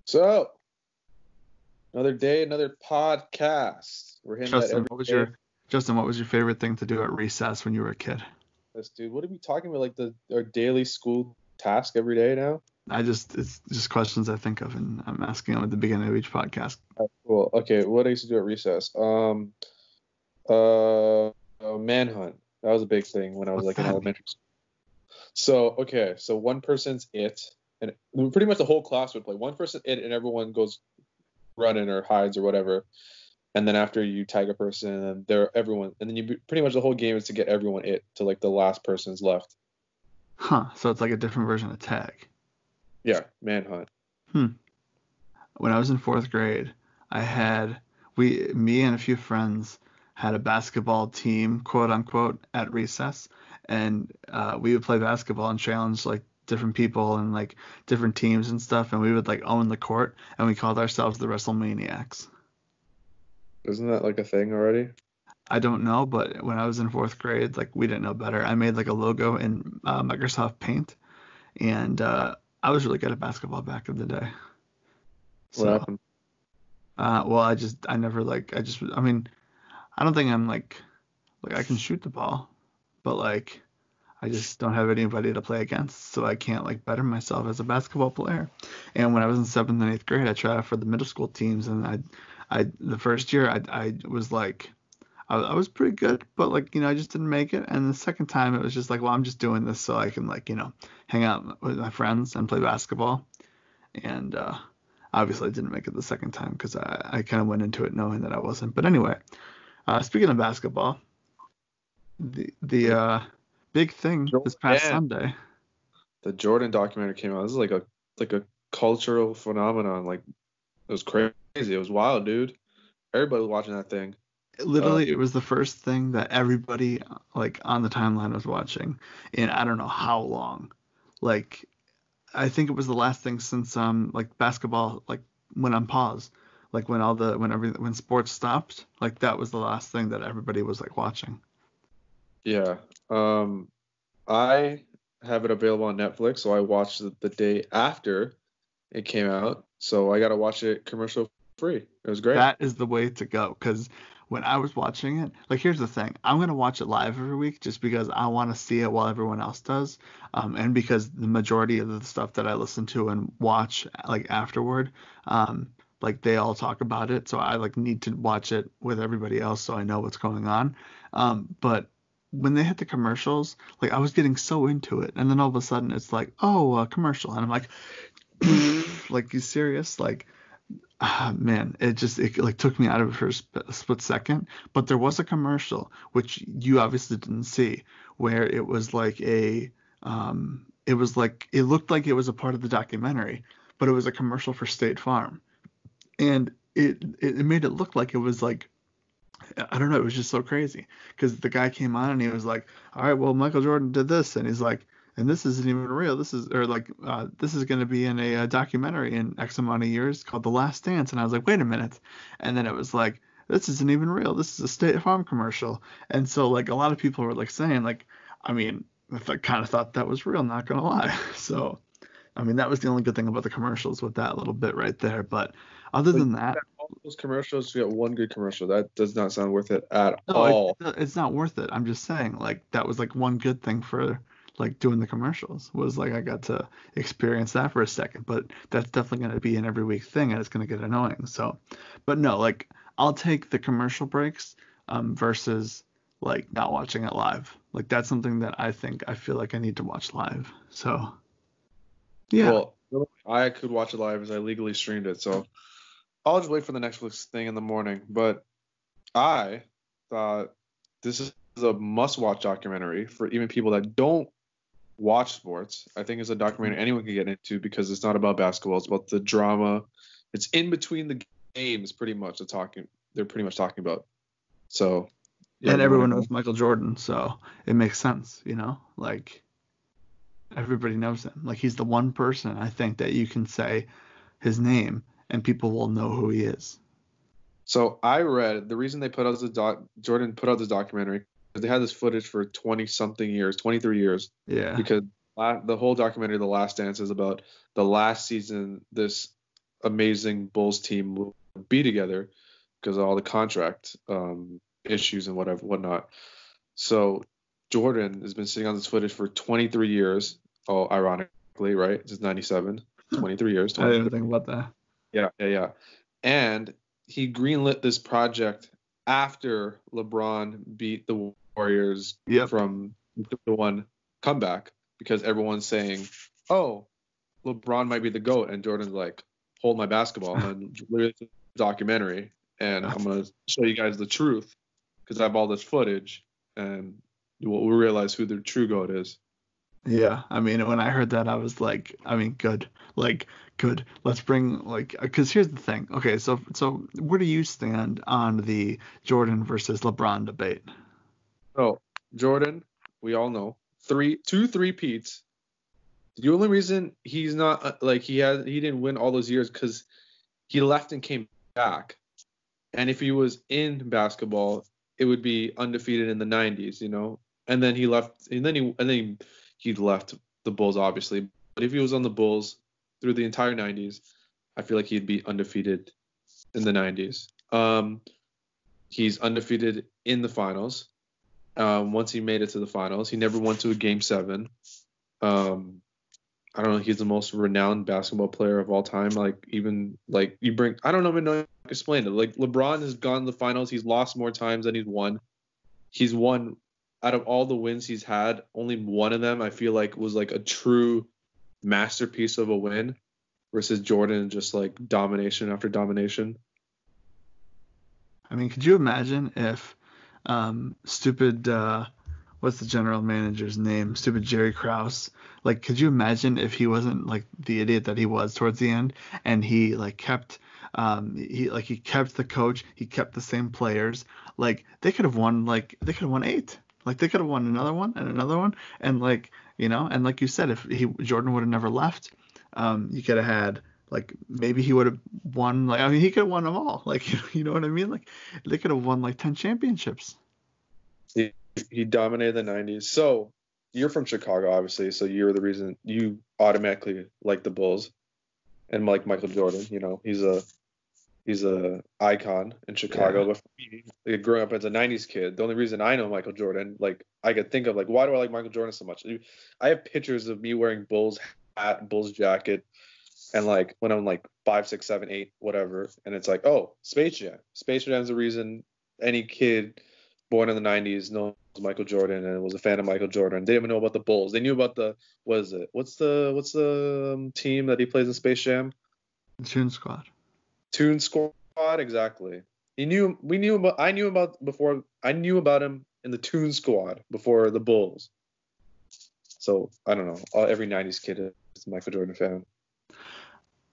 So, another day, another podcast. We're hitting that Justin, every what was day. your Justin, what was your favorite thing to do at recess when you were a kid? This dude, what are we talking about? Like our daily school task every day now? It's just questions I think of, and I'm asking them at the beginning of each podcast. Cool. Okay, what I used to do at recess? Manhunt. That was a big thing when I was What's like in that mean? elementary school. So one person's it, and pretty much the whole class would play. One person it, and everyone goes running or hides or whatever. And then after you tag a person, and everyone, and then pretty much the whole game is to get everyone it to like the last person's left. Huh? So it's like a different version of tag. Yeah, manhunt. Hmm. When I was in fourth grade, I had me and a few friends had a basketball team, quote unquote, at recess, and we would play basketball and challenge like different people and like different teams and stuff, and we would like own the court, and we called ourselves the WrestleManiacs. Isn't that like a thing already? I don't know, but when I was in fourth grade, like we didn't know better. I made like a logo in Microsoft Paint, and I was really good at basketball back in the day. What So, happened? well, I never like, I mean, I don't think I'm like I can shoot the ball, but like I just don't have anybody to play against, so I can't like better myself as a basketball player. And when I was in seventh and eighth grade, I tried out for the middle school teams, and the first year I was like I was pretty good, but like, I just didn't make it. And the second time it was just like, well, I'm just doing this so I can like, hang out with my friends and play basketball. And obviously I didn't make it the second time because I kind of went into it knowing that I wasn't. But anyway, speaking of basketball, the big thing this past Yeah, Sunday, the Jordan documentary came out. This is like a cultural phenomenon. Like it was crazy. It was wild, dude. Everybody was watching that thing. Uh, literally it was the first thing that everybody like on the timeline was watching in I don't know how long. Like I think it was the last thing since like basketball like went on pause. Like when sports stopped, like that was the last thing that everybody was like watching. yeah. Um, I have it available on Netflix, so I watched the day after it came out. So I got to watch it commercial free. It was great. That is the way to go. Because when I was watching it, like here's the thing, I'm gonna watch it live every week just because I want to see it while everyone else does, and because the majority of the stuff that I listen to and watch like afterward, like they all talk about it, so I like need to watch it with everybody else so I know what's going on. But when they hit the commercials, like I was getting so into it, and then all of a sudden it's like, oh, a commercial, and I'm like, like you serious? Like man, it like took me out of it for a split second. But there was a commercial which you obviously didn't see, where it was like it looked like it was a part of the documentary, but it was a commercial for State Farm, and it made it look like it was like I don't know, it was just so crazy because the guy came on and he was like, "All right, well, Michael Jordan did this," and he's like, "And this isn't even real. This is or like this is going to be in a documentary in X amount of years called The Last Dance." And I was like, "Wait a minute," and then it was like, "This isn't even real. This is a State Farm commercial." And so like a lot of people were like saying like, I mean, I kind of thought that was real, not gonna lie. So I mean, that was the only good thing about the commercials with that little bit right there. But other Like than that. all those commercials, you get one good commercial. That does not sound worth it at No, all. it's not worth it. I'm just saying, like, that was like one good thing for like doing the commercials was like I got to experience that for a second, but that's definitely going to be an every week thing and it's going to get annoying. So, but no, like I'll take the commercial breaks versus like not watching it live. Like that's something that I feel like I need to watch live. So, yeah. Well, I could watch it live as I legally streamed it, so I'll just wait for the Netflix thing in the morning. But I thought this is a must-watch documentary for even people that don't watch sports. I think it's a documentary anyone can get into because it's not about basketball. It's about the drama. It's in between the games, pretty much. They're pretty much talking about. So, yeah, And you want to everyone know? knows Michael Jordan, so it makes sense, Like everybody knows him. Like he's the one person I think that you can say his name and people will know who he is. So I read the reason they put out Jordan put out this documentary because they had this footage for 20 something years, 23 years, Yeah. because the whole documentary, The Last Dance, is about the last season this amazing Bulls team would be together because of all the contract issues and whatnot. So Jordan has been sitting on this footage for 23 years. Oh, ironically, right? This is 97. 23 years. I didn't 23. even think about that. Yeah. And he greenlit this project after LeBron beat the Warriors Yep. from the one comeback because everyone's saying, "Oh, LeBron might be the GOAT," and Jordan's like, "Hold my basketball," and literally it's a documentary, and I'm gonna show you guys the truth because I have all this footage, and we'll realize who the true GOAT is. Yeah, I mean, when I heard that, I was like, I mean, good, like, good. Let's bring because here's the thing. Okay, so where do you stand on the Jordan versus LeBron debate? So Jordan, we all know, two three-peats. The only reason he's not he didn't win all those years because he left and came back. And if he was in basketball, it would be undefeated in the 90s, you know. And then he left, and then he left the Bulls, obviously. But if he was on the Bulls through the entire 90s, I feel like he'd be undefeated in the 90s. He's undefeated in the finals. Once he made it to the finals, he never went to a game 7. I don't know. He's the most renowned basketball player of all time. Like even like you bring, I don't even know how to explain it. Like LeBron has gone to the finals. He's lost more times than he's won. He's won out of all the wins he's had. Only one of them I feel like was like a true masterpiece of a win, versus Jordan just like domination after domination. I mean, could you imagine if stupid what's the general manager's name? Stupid Jerry Krause. Like, could you imagine if he wasn't like the idiot that he was towards the end, and he like kept he kept the coach, he kept the same players. Like they could have won 8. Like they could have won another one and another one, and and like you said, if Jordan would have never left, you could have had like maybe he would have won like I mean he could have won them all. Like you know what I mean? Like they could have won like 10 championships. He dominated the 90s. So you're from Chicago, obviously. So you're the reason you automatically like the Bulls and like Michael Jordan. You know, he's a icon in Chicago. Yeah. But for me, like, growing up as a 90s kid, the only reason I know Michael Jordan, like I could think of like, why do I like Michael Jordan so much? I have pictures of me wearing Bulls hat, Bulls jacket, and like when I'm like 5, 6, 7, 8, whatever, and it's like, oh, Space Jam. Space Jam's the reason any kid born in the 90s knows Michael Jordan and was a fan of Michael Jordan. They didn't even know about the Bulls. They knew about the what's the team that he plays in Space Jam? The Toon Squad. Toon Squad, exactly. I knew about him in the Toon Squad before the Bulls. So I don't know. Every 90s kid is a Michael Jordan fan.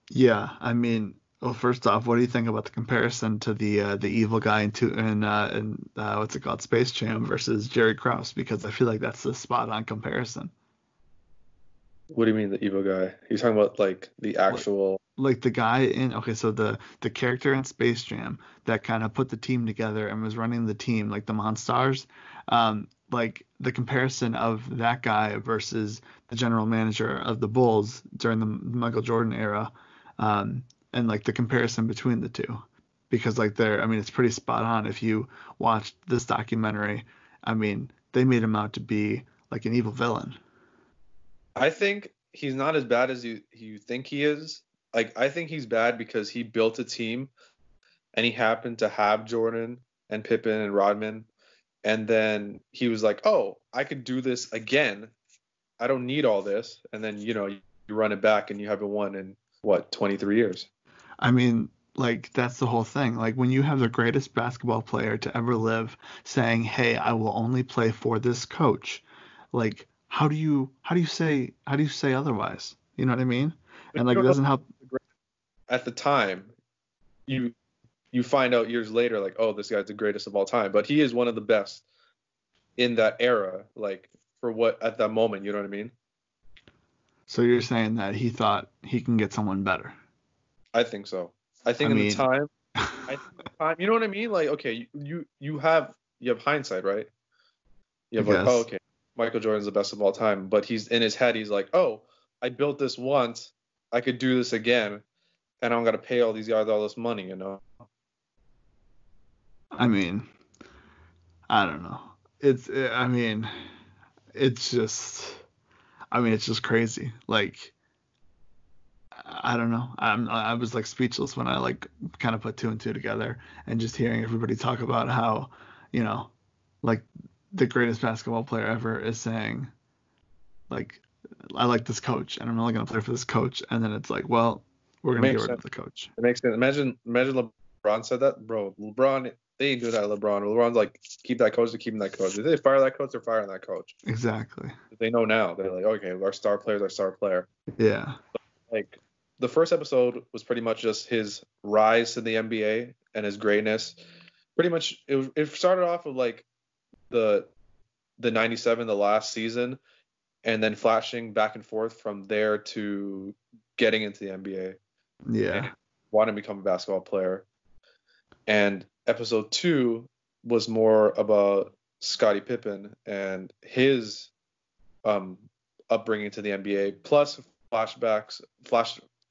Yeah, I mean, well, first off, what do you think about the comparison to the evil guy in what's it called, Space Jam versus Jerry Krause? Because I feel like that's the spot on comparison. What do you mean the evil guy? He's talking about like the actual. Like the guy in okay, so the character in Space Jam that kind of put the team together and was running the team, like the Monstars, like the comparison of that guy versus the general manager of the Bulls during the Michael Jordan era, and like the comparison between the two, because like I mean, it's pretty spot on. If you watched this documentary, I mean, they made him out to be like an evil villain. I think he's not as bad as you think he is. Like I think he's bad because he built a team and he happened to have Jordan and Pippen and Rodman, and then he was like, "Oh, I could do this again. I don't need all this." And then you run it back and you haven't won in what 23 years. I mean, like that's the whole thing. Like when you have the greatest basketball player to ever live saying, "Hey, I will only play for this coach," like how do you say otherwise? You know what I mean? But And you like it don't know doesn't help. at the time. You you find out years later, like, oh, this guy's the greatest of all time. But he is one of the best in that era, like for what at that moment, you know what I mean? So you're saying that he thought he can get someone better. I think so. I I think in the mean, time, you know what I mean? Like, okay, you have hindsight, right? You I have like, oh, guess. okay, Michael Jordan's the best of all time, but he's in his head, he's like, oh, I built this once, I could do this again, and I don't got to pay all these guys all this money, I mean, I don't know. I mean, it's just, it's just crazy. Like, I don't know. I was like speechless when I like kind of put two and two together, and just hearing everybody talk about how, you know, like the greatest basketball player ever is saying, like, I like this coach and I'm only going to play for this coach. And then it's like, well, we're It going to get makes rid sense. of the coach. It makes sense. Imagine LeBron said that, bro. LeBron, they ain't doing that. LeBron's like, keep that coach, they're keeping that coach. If they fire that coach, they're firing that coach. Exactly. They know now. They're like, okay, our star player's our star player. Yeah. Like, the first episode was pretty much just his rise to the NBA and his greatness. Pretty much, it started off with like the 97, the last season, and then flashing back and forth from there to getting into the NBA Yeah. and wanting to become a basketball player. And episode 2 was more about Scottie Pippen and his upbringing to the NBA, plus flash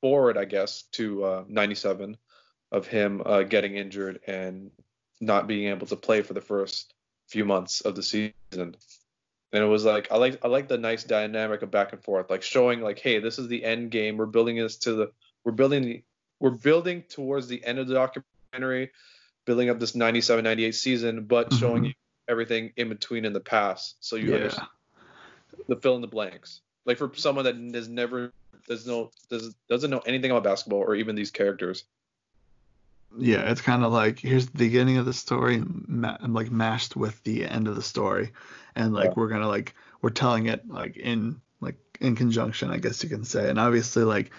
forward, I guess, to 97 of him getting injured and not being able to play for the first few months of the season. And it was like I like the nice dynamic of back and forth, like showing like, hey, this is the end game. We're building towards the end of the documentary, building up this 97, 98 season, but showing you everything in between in the past, so you understand the fill in the blanks. Like for someone that doesn't know anything about basketball or even these characters. Yeah, it's kind of like here's the beginning of the story, like mashed with the end of the story, and like we're telling it like in conjunction, I guess you can say. And obviously like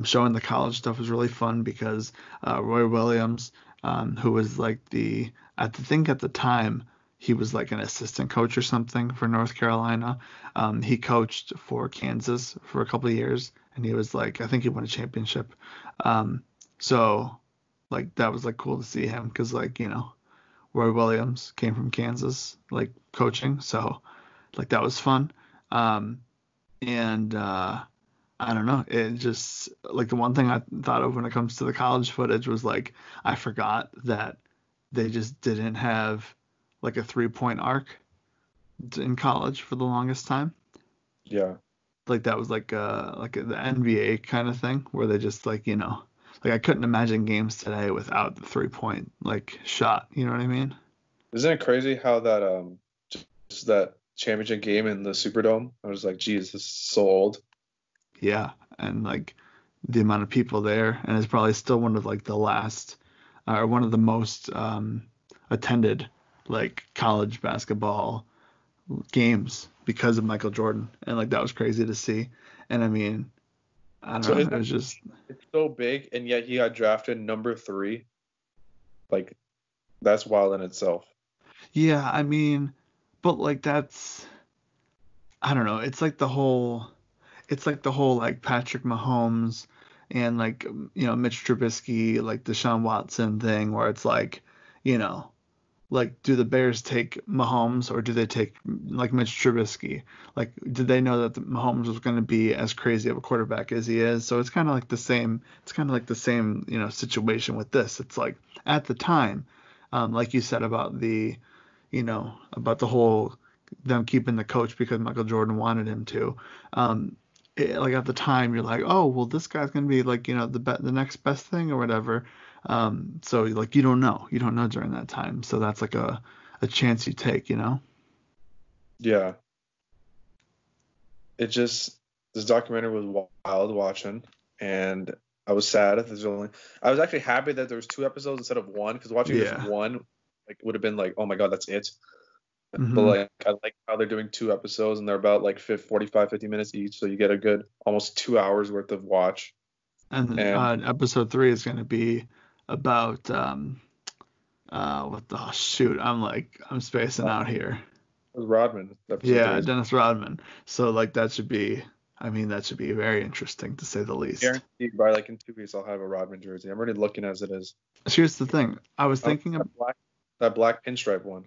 showing the college stuff was really fun because Roy Williams, who was like I think at the time he was like an assistant coach or something for North Carolina. He coached for Kansas for a couple of years, and he was like I think he won a championship. So like that was like cool to see him because like Roy Williams came from Kansas like coaching, so like that was fun. And I don't know, it just like the one thing I thought of when it comes to the college footage was like I forgot that they just didn't have like a 3-point arc in college for the longest time. Yeah. Like that was like the NBA kind of thing where they just like like I couldn't imagine games today without the 3-point like shot. You know what I mean? Isn't it crazy how that just that championship game in the Superdome? I was like, geez, this is so old. Yeah, and like the amount of people there, and it's probably still one of like the last or one of the most attended like college basketball games because of Michael Jordan, and like that was crazy to see. And I mean, I don't know, it was just it's so big, and yet he got drafted number 3. Like that's wild in itself. yeah, I mean, but like that's I don't know, it's like the whole like Patrick Mahomes and like Mitch Trubisky, like Deshaun Watson thing where it's like, you know, like do the Bears take Mahomes or do they take like Mitch Trubisky? Like did they know that the Mahomes was going to be as crazy of a quarterback as he is? So it's kind of like the same. It's kind of like the same situation with this. It's like at the time, like you said about about the whole them keeping the coach because Michael Jordan wanted him to. Like at the time, you're like, oh well, this guy's gonna be like the next best thing or whatever. So like you don't know during that time. So that's like a chance you take. Yeah. This documentary was wild watching, and I was sad that I was actually happy that there was 2 episodes instead of 1, because watching just one like would have been like, oh my god, that's it. But like I like how they're doing 2 episodes and they're about like 45, 50 minutes each, so you get a good almost 2 hours worth of watch. And episode 3 is going to be about what the shoot? I'm spacing out here. It was Rodman. Yeah, Dennis Rodman. So like that should be very interesting to say the least. Guaranteed by like in 2 weeks I'll have a Rodman jersey. I'm already looking as it is. Here's the thing. I was thinking of that black pinstripe one.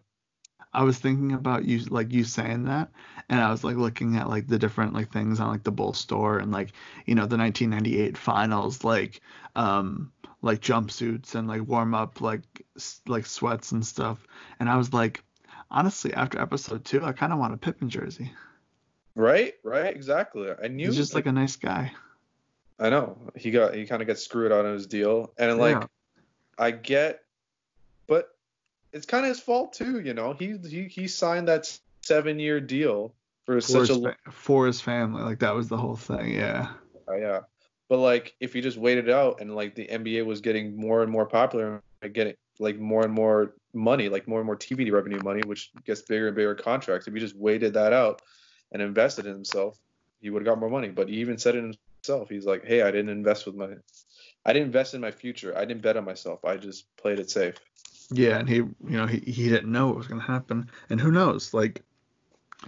I was thinking about you saying that, and I was like looking at like the different like things on like the Bull store and like the 1998 finals like jumpsuits and like warm up like sweats and stuff, and I was like, honestly, after episode 2, I kind of want a Pippen jersey. Right, right, exactly. I He's knew, just like, like a nice guy. I know he kind of got screwed out on his deal, and Yeah. like I get, but it's kind of his fault too. He signed that 7-year deal for For such a his long. for his family, like that was the whole thing. Yeah. Yeah. But like if you just waited out and like the NBA was getting more and more popular and getting like more and more money, like more and more TV revenue money, which gets bigger and bigger contracts, if you just waited that out and invested in himself, he would have got more money. But he even said it himself. He's like, "Hey, I didn't invest in my future. I didn't bet on myself. I just played it safe." Yeah, and he didn't know what was going to happen. And who knows, like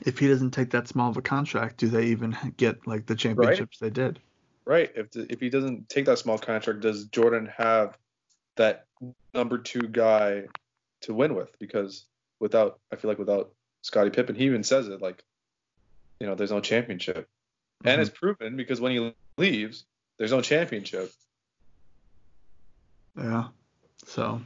if he doesn't take that small of a contract, do they even get like the Right? championships they did? Right. If he doesn't take that small contract, does Jordan have that number 2 guy to win with? Because I feel like without Scottie Pippen, he even says it like, there's no championship. And Hmm. it's proven because when he leaves, there's no championship. Yeah. So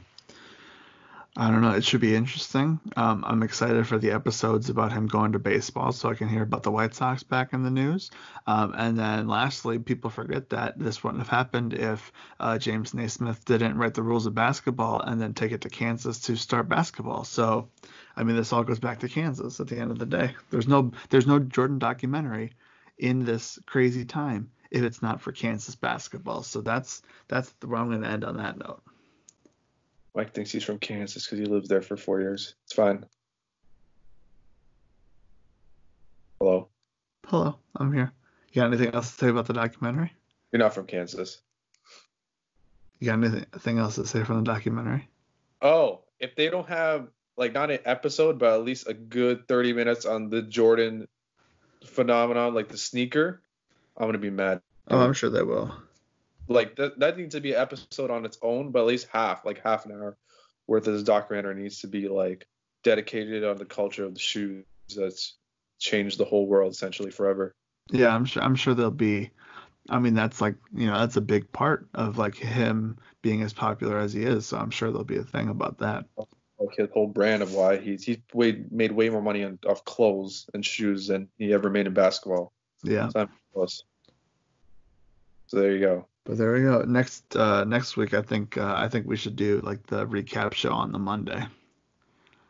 I don't know. It should be interesting. I'm excited for the episodes about him going to baseball, so I can hear about the White Sox back in the news. And then lastly, people forget that this wouldn't have happened if James Naismith didn't write the rules of basketball and then take it to Kansas to start basketball. So, I mean, this all goes back to Kansas at the end of the day. There's no Jordan documentary in this crazy time if it's not for Kansas basketball. So that's where I'm going to end on that note. Mike thinks he's from Kansas because he lived there for 4 years. It's fine. Hello. Hello, I'm here. You got anything else to say about the documentary? You're not from Kansas. You got anything else to say from the documentary? Oh, if they don't have like not an episode, but at least a good 30 minutes on the Jordan phenomenon, like the sneaker, I'm gonna be mad, Oh, I'm dude. sure they will. Like that needs to be an episode on its own, but at least half an hour worth of this documentary needs to be like dedicated on the culture of the shoes that's changed the whole world essentially forever. Yeah, I'm sure they'll be. I mean, that's like, that's a big part of like him being as popular as he is. So I'm sure there'll be a thing about that. Like his whole brand of why made way more money off clothes and shoes than he ever made in basketball. Yeah. So there you go. But there we go. Next week, I think we should do like the recap show on the Monday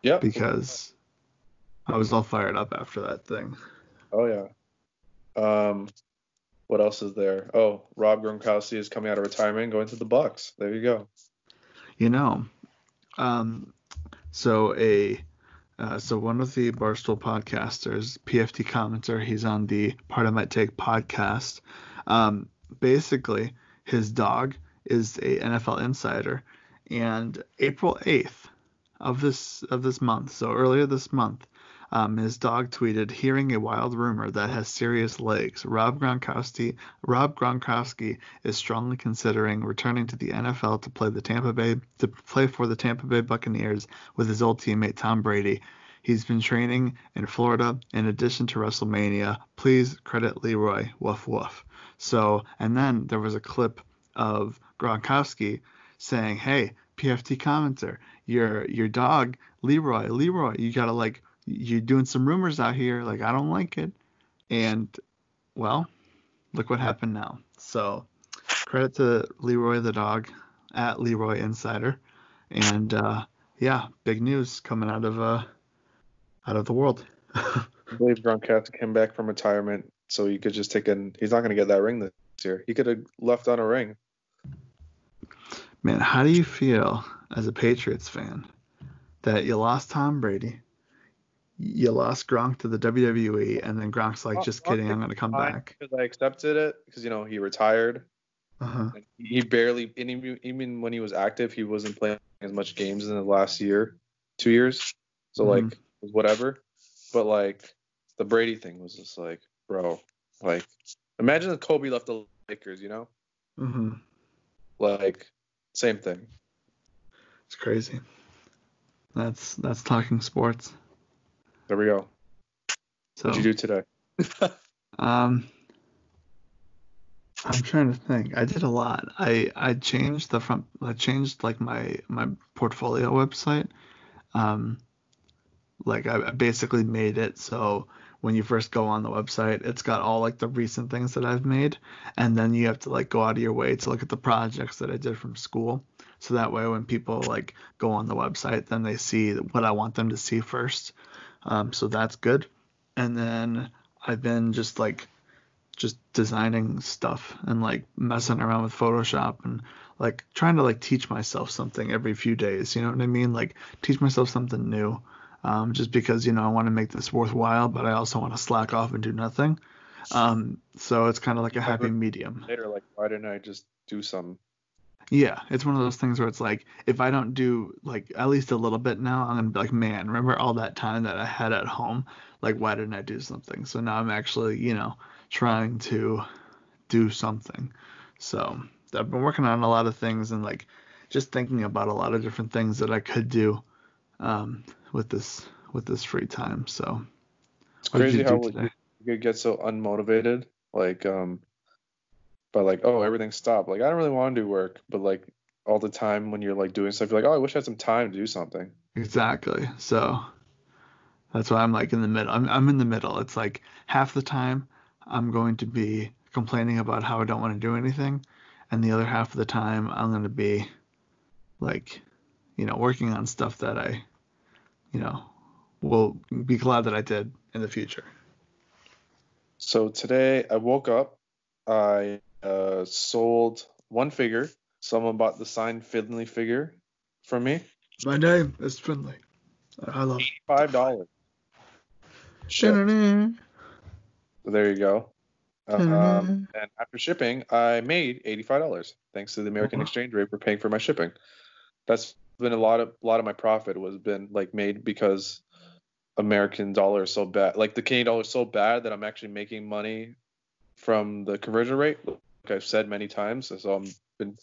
Yep. because I was all fired up after that thing. Oh yeah. What else is there? Oh, Rob Gronkowski is coming out of retirement and going to the Bucks. There you go. You know, um, so one of the Barstool podcasters, PFT commenter, he's on the Part I Might Take podcast. Basically, his dog is a NFL insider, and April 8th of this month, so earlier this month, his dog tweeted, "Hearing a wild rumor that has serious legs. Rob Gronkowski is strongly considering returning to the NFL to play for the Tampa Bay Buccaneers with his old teammate Tom Brady. He's been training in Florida in addition to WrestleMania. Please credit Leroy. Woof woof." So, and then there was a clip of Gronkowski saying, "Hey, PFT commenter, your dog Leroy, you gotta like you're doing some rumors out here. Like I don't like it." And well, look what happened now. So credit to Leroy the dog at Leroy Insider, and yeah, big news coming out of the world. I believe Gronkowski came back from retirement, so he could just he's not going to get that ring this year. He could have left on a ring. Man, how do you feel as a Patriots fan that you lost Tom Brady, you lost Gronk to the WWE, and then Gronk's like, "Just kidding, I'm gonna come Fine, back." because I accepted it because he retired. Uh-huh. And he barely, and even when he was active, he wasn't playing as much games in the last 2 years. So like, Mhm. it was whatever. But like, the Brady thing was just like, bro, like, imagine if Kobe left the Lakers, Mhm. like, same thing. It's crazy. That's talking sports. There we go. So, What'd you do today? um, I'm trying to think. I did a lot. I changed the front. I changed like my portfolio website. Um, like I basically made it so when you first go on the website, it's got all like the recent things that I've made, and then you have to like go out of your way to look at the projects that I did from school. So that way, when people like go on the website, then they see what I want them to see first. So that's good. And then I've been just designing stuff and like messing around with Photoshop and like trying to like teach myself something every few days. You know what I mean? Like teach myself something new. Just because I want to make this worthwhile, but I also want to slack off and do nothing. So it's kind of like a happy medium. Later, like, why didn't I just do some? Yeah, it's one of those things where it's like if I don't do like at least a little bit now, I'm gonna be like, man, remember all that time that I had at home? Like, why didn't I do something? So now I'm actually, trying to do something. So I've been working on a lot of things and like just thinking about a lot of different things that I could do um, with this free time. So It's what did you crazy do how today? you get so unmotivated, like but like, oh, everything stopped. Like, I don't really want to do work, but like all the time when you're like doing stuff, you're like, oh, I wish I had some time to do something. Exactly. So that's why I'm like in the middle. I'm in the middle. It's like half the time I'm going to be complaining about how I don't want to do anything, and the other half of the time I'm going to be like, working on stuff that I, you know, will be glad that I did in the future. So today I woke up, I sold one figure. Someone bought the signed Finley figure from me. My name is Finley. I love. $85 shipped. Da-na-na, So there you go. da-na-na. And after shipping, I made $85 thanks to the American Oh, exchange rate for paying for my shipping. That's been a lot of my profit was been like made because American dollar is so bad. Like the Canadian dollar is so bad that I'm actually making money from the conversion rate, like I've said many times. So I'm been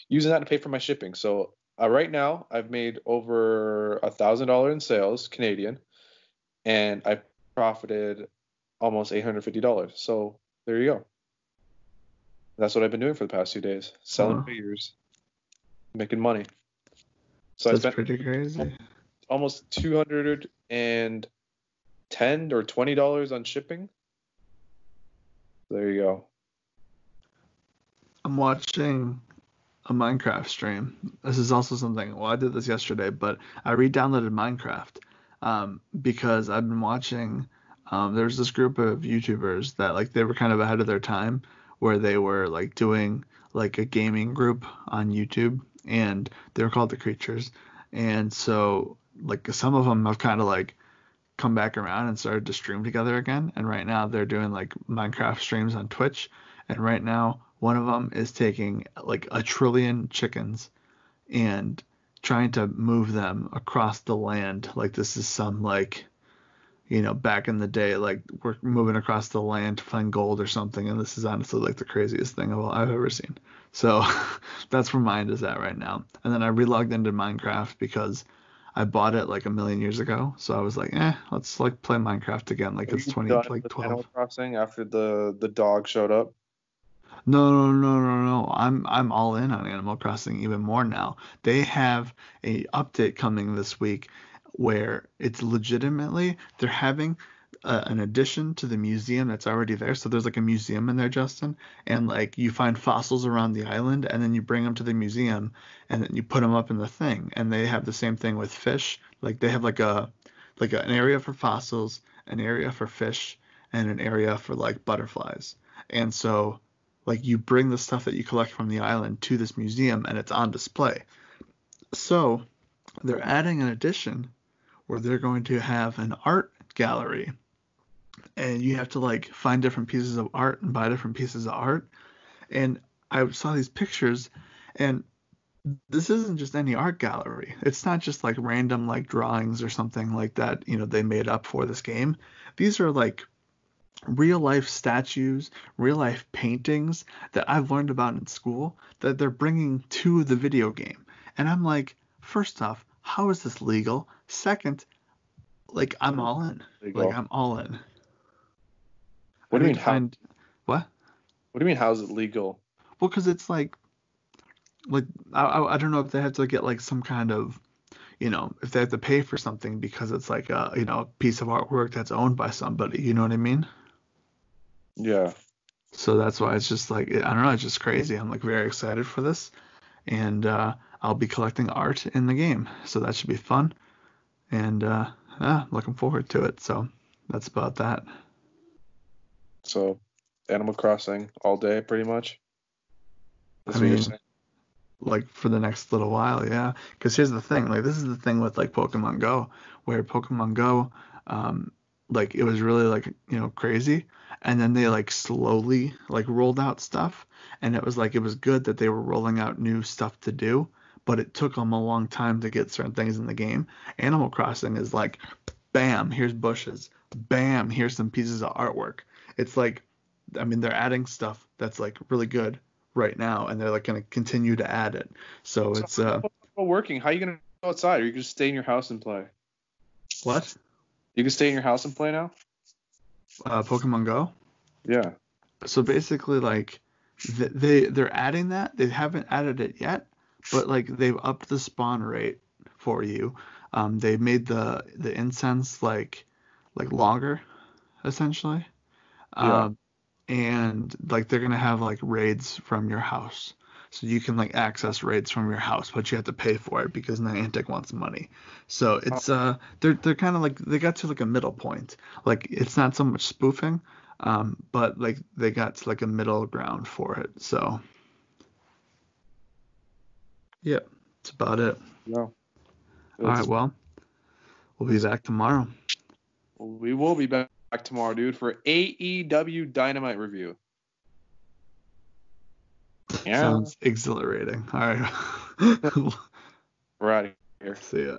using that to pay for my shipping. So right now I've made over $1,000 in sales Canadian, and I profited almost $850. So there you go. That's what I've been doing for the past 2 days, selling wow. figures, making money. So I That's spent pretty crazy. almost $210 or $20 on shipping. There you go. I'm watching a Minecraft stream. This is also something. Well, I did this yesterday, but I re-downloaded Minecraft because I've been watching. There's this group of YouTubers that like they were kind of ahead of their time, where they were like doing like a gaming group on YouTube, and they were called the Creatures. And so like some of them have kind of like come back around and started to stream together again. And right now they're doing like Minecraft streams on Twitch. And right now one of them is taking like a trillion chickens and trying to move them across the land. Like this is some like, back in the day, like we're moving across the land to find gold or something. And this is honestly like the craziest thing I've ever seen. So that's where mine is at right now. And then I relogged into Minecraft because I bought it like a million years ago, so I was like, let's like play Minecraft again. Like Are it's you 20, done like with 12. Animal Crossing after the dog showed up? No, no, no, no, no. I'm all in on Animal Crossing even more now. They have a update coming this week where it's legitimately they're having an addition to the museum that's already there. So there's like a museum in there, Justin, and like you find fossils around the island, and then you bring them to the museum, and then you put them up in the thing. And they have the same thing with fish. Like they have an area for fossils, an area for fish, and an area for like butterflies. And so like you bring the stuff that you collect from the island to this museum and it's on display. So they're adding an addition where they're going to have an art gallery and you have to like find different pieces of art and buy different pieces of art. And I saw these pictures and this isn't just any art gallery. It's not just like random like drawings or something like that, they made up for this game. These are like real life statues, real life paintings that I've learned about in school that they're bringing to the video game. And I'm like, first off, how is this legal? Second, Like I'm all in. Like legal. I'm all in. What I do you need mean to how? find what? What do you mean how is it legal? Well, because it's like I don't know if they have to get like some kind of, if they have to pay for something because it's like a piece of artwork that's owned by somebody. You know what I mean? Yeah. So that's why it's just like I don't know. It's just crazy. I'm like very excited for this, and I'll be collecting art in the game, so that should be fun. And yeah, looking forward to it. So that's about that. So Animal Crossing all day, pretty much. I That's what you're mean, saying. like for the next little while, yeah. Because here's the thing, like this is the thing with like Pokemon Go, where Pokemon Go, um, like it was really like crazy, and then they like slowly like rolled out stuff, and it was like it was good that they were rolling out new stuff to do, but it took them a long time to get certain things in the game. Animal Crossing is like, bam, here's bushes, bam, here's some pieces of artwork. It's like, I mean, they're adding stuff that's like really good right now, and they're like going to continue to add it. So So it's how's it working? How are you gonna go outside? Or you can just stay in your house and play? what? You can stay in your house and play now? Pokemon Go. Yeah. So basically, like they're adding that. They haven't added it yet, but like they've upped the spawn rate for you. They made the incense like longer essentially. Yeah. Um, and like they're gonna have like raids from your house. So you can like access raids from your house, but you have to pay for it because Niantic wants money. So Oh, it's they're kind of like they got to like a middle point. Like it's not so much spoofing, but like they got to like a middle ground for it. So yeah, that's about it. no. All right, It's, well, we'll be it's back tomorrow. we will be back tomorrow, dude, for AEW Dynamite review. Yeah. Sounds exhilarating. All right. We're out of here. See ya.